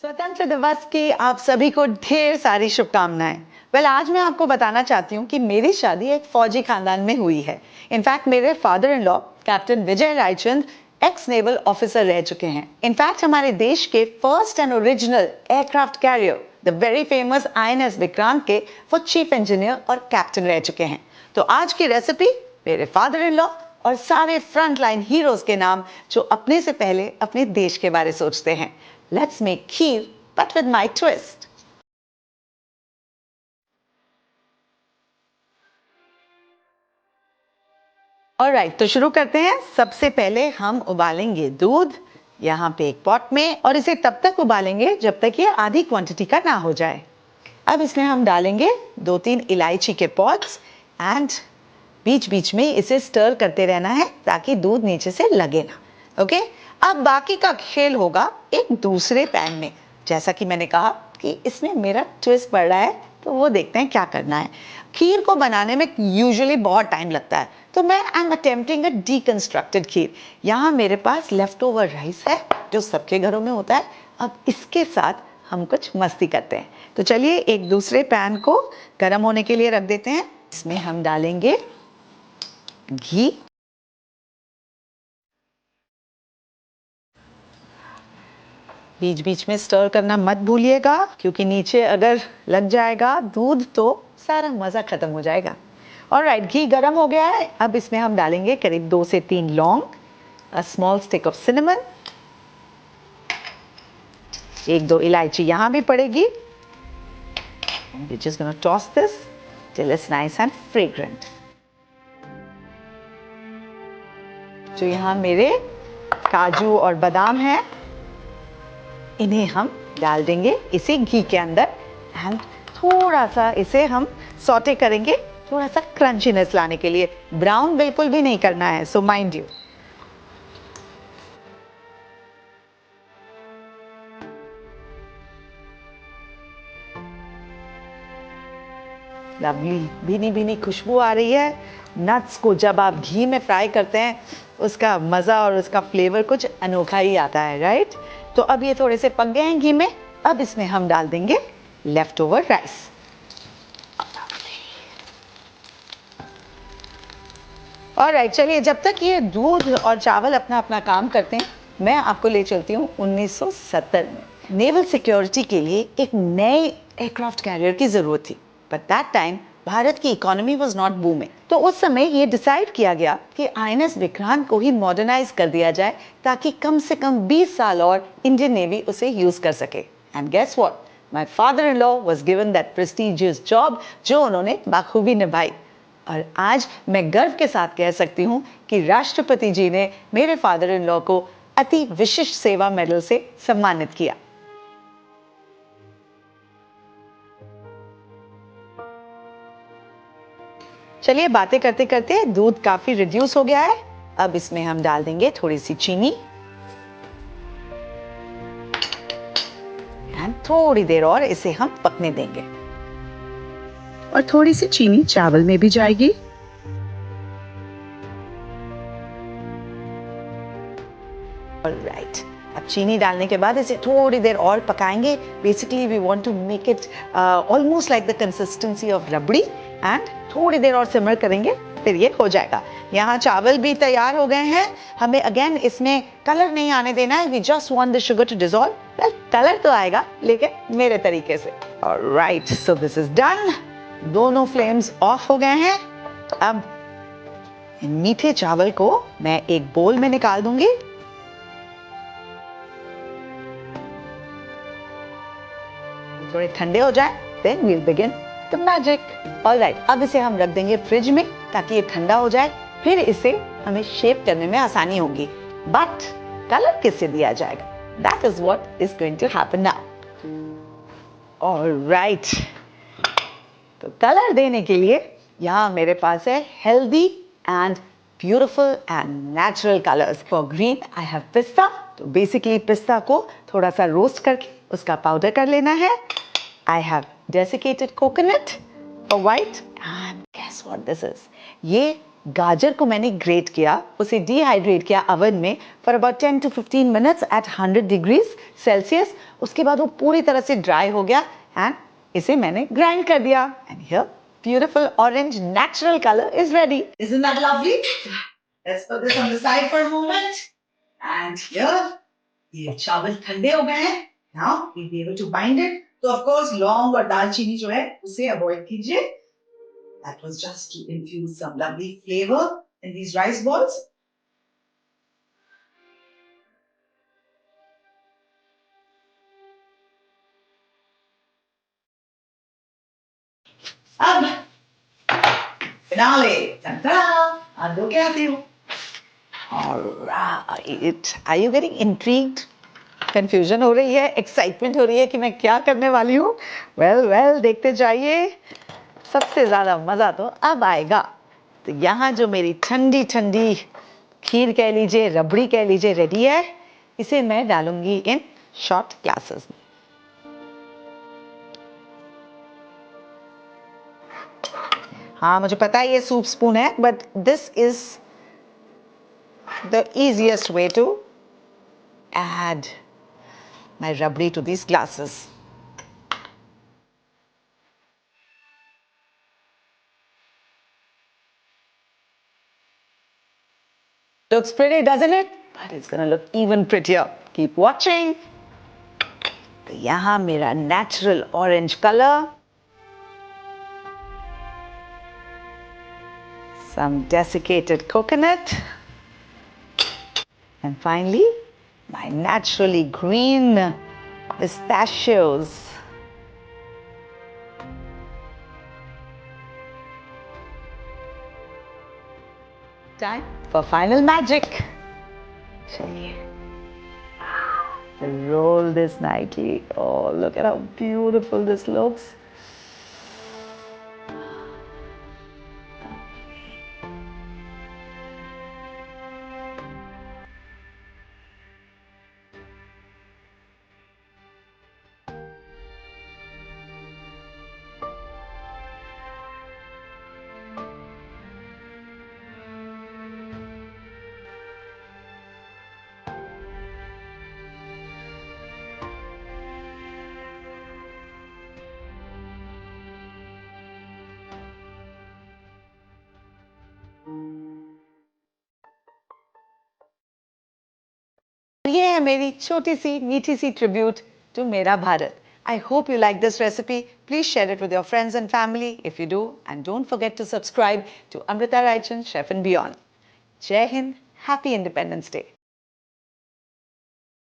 स्वतंत्र दिवस की आप सभी को ढेर सारी शुभकामनाएं। आज मैं आपको बताना चाहती हूँ कि मेरी शादी एक फौजी खानदान में हुई है। इनफैक्ट मेरे father in law captain Vijay Raichand x naval officer रह चुके हैं। इनफैक्ट हमारे देश के first and original aircraft carrier the very famous INS Vikrant के वो चीफ इंजीनियर और कैप्टन रह चुके हैं। तो आज की रेसिपी मेरे फादर इन लॉ और सारे फ्रंट लाइन हीरोज के नाम जो अपने से पहले अपने देश के बारे सोचते हैं। Let's make kheer, but with my twist. Alright, तो शुरू करते हैं। सबसे पहले हम उबालेंगे दूध यहाँ पे एक पॉट में, और इसे तब तक उबालेंगे जब तक ये आधी क्वांटिटी का ना हो जाए। अब इसमें हम डालेंगे 2-3 इलायची के पॉट्स एंड बीच बीच में इसे स्टर करते रहना है ताकि दूध नीचे से लगे ना। ओके, अब बाकी का खेल होगा एक दूसरे पैन में। जैसा कि मैंने कहा कि इसमें मेरा ट्विस्ट पड़ रहा है, तो वो देखते हैं क्या करना है। खीर को बनाने में यूजुअली बहुत टाइम लगता है, तो मैं I am attempting a deconstructed kheer. यहाँ मेरे पास लेफ्ट ओवर राइस है जो सबके घरों में होता है। अब इसके साथ हम कुछ मस्ती करते हैं। तो चलिए एक दूसरे पैन को गर्म होने के लिए रख देते हैं। इसमें हम डालेंगे घी, बीच बीच में स्टर करना मत भूलिएगा, क्योंकि नीचे अगर लग जाएगा दूध तो सारा मज़ा खत्म हो जाएगा। ऑलराइट, घी गर्म हो गया है। अब इसमें हम डालेंगे करीब 2 से 3 लौंग, a small stick of cinnamon, 1-2 इलायची यहाँ भी पड़ेगी। We're just gonna toss this till it's nice and fragrant. जो यहाँ मेरे काजू और बादाम हैं, इन्हें हम डाल देंगे इसे घी के अंदर एंड थोड़ा सा इसे हम सौटे करेंगे, थोड़ा सा क्रंचीनेस लाने के लिए। ब्राउन बिल्कुल भी नहीं करना है, सो माइंड यू। लवली भीनी भीनी खुशबू आ रही है। नट्स को जब आप घी में फ्राई करते हैं उसका मज़ा और उसका फ्लेवर कुछ अनोखा ही आता है, राइट? तो अब ये थोड़े से पक गए हैं घी में। अब इसमें हम डाल देंगे लेफ्ट ओवर राइस। ऑलराइट, चलिए जब तक ये दूध और चावल अपना अपना काम करते हैं, मैं आपको ले चलती हूँ 1970 में। नेवल सिक्योरिटी के लिए एक नए एयरक्राफ्ट कैरियर की ज़रूरत थी, बट दैट टाइम भारत की इकोनॉमी वाज नॉट बूमिंग। तो उस समय ये डिसाइड किया गया कि INS विक्रांत को ही मॉडर्नाइज कर दिया जाए ताकि कम से कम 20 साल और इंडियन नेवी उसे यूज़ कर सके। And guess what, my father in law was given that prestigious job, जो उन्होंने बाखूबी निभाई। और आज मैं गर्व के साथ कह सकती हूँ कि राष्ट्रपति जी ने मेरे फादर इन लॉ को अति विशिष्ट सेवा मेडल से सम्मानित किया। चलिए बातें करते करते दूध काफी रिड्यूस हो गया है। अब इसमें हम डाल देंगे थोड़ी सी चीनी एंड थोड़ी देर और इसे हम पकने देंगे, और थोड़ी सी चीनी चावल में भी जाएगी। ऑलराइट, अब चीनी डालने के बाद इसे थोड़ी देर और पकाएंगे। Basically we want to make it almost like the consistency of rabdi, and थोड़ी देर और सिमर करेंगे, फिर ये हो जाएगा। यहाँ चावल भी तैयार हो गए हैं। हमें अगेन इसमें कलर नहीं आने देना है। We just want the sugar to dissolve. Well, colour तो आएगा लेकिन मेरे तरीके से। Alright, so this is done. दोनों फ्लेम्स ऑफ हो गए हैं। अब मीठे चावल को मैं एक बोल में निकाल दूंगी। थोड़े ठंडे हो जाए, then we'll begin the magic. Alright, अब इसे हम रख देंगे फ्रिज में ताकि ये ठंडा हो जाए। फिर इसे हमें शेप करने में आसानी होगी। बट कलर किससे दिया जाएगा? That is what is going to happen now. Alright, तो कलर देने के लिए यहाँ मेरे पास है healthy and beautiful and natural colors. For green, I have pista. तो बेसिकली पिस्ता को थोड़ा सा रोस्ट करके उसका पाउडर कर लेना है। I have desiccated coconut for white, and guess what this is? ये गाजर को मैंने ग्रेट किया, उसे डिहाइड्रेट किया ओवन में for about 10 to 15 minutes at 100 degrees Celsius. उसके बाद वो पूरी तरह से ड्राई हो गया एंड इसे मैंने ग्राइंड कर दिया and here beautiful orange natural colour is ready. Isn't that lovely? Let's put this on the side for a moment. And here, ये चावल ठंडे हो गए हैं। Now we'll be able to bind it. तो of course लौंग और दालचीनी जो है उसे अवॉइड कीजिए। That was just to infuse some lovely flavor in these rice balls. अब finale. Ta-da! अंदर क्या आती हूँ? Alright. Are you getting intrigued? Confusion हो रही है, एक्साइटमेंट हो रही है कि मैं क्या करने वाली हूँ? वेल देखते जाइए। सबसे ज्यादा मजा तो अब आएगा। तो यहाँ जो मेरी ठंडी ठंडी खीर कह लीजिए, रबड़ी कह लीजिए, रेडी है। इसे मैं डालूंगी इन शॉर्ट ग्लासेस में। हाँ मुझे पता है ये सूप स्पून है, but this is the easiest way to add my rabdi to these glasses. Looks pretty, doesn't it? But it's gonna look even prettier. Keep watching. तो यहाँ मेरा natural orange color. Some desiccated coconut. And finally, my naturally green pistachios. Time for final magic. Roll this nicely. Oh, look at how beautiful this looks. ये है मेरी छोटी सी मीठी सी tribute to मेरा Bharat. I hope you like this recipe. Please share it with your friends and family if you do, and don't forget to subscribe to Amrita Raichan Chef and Beyond. Jai Hind, happy Independence Day.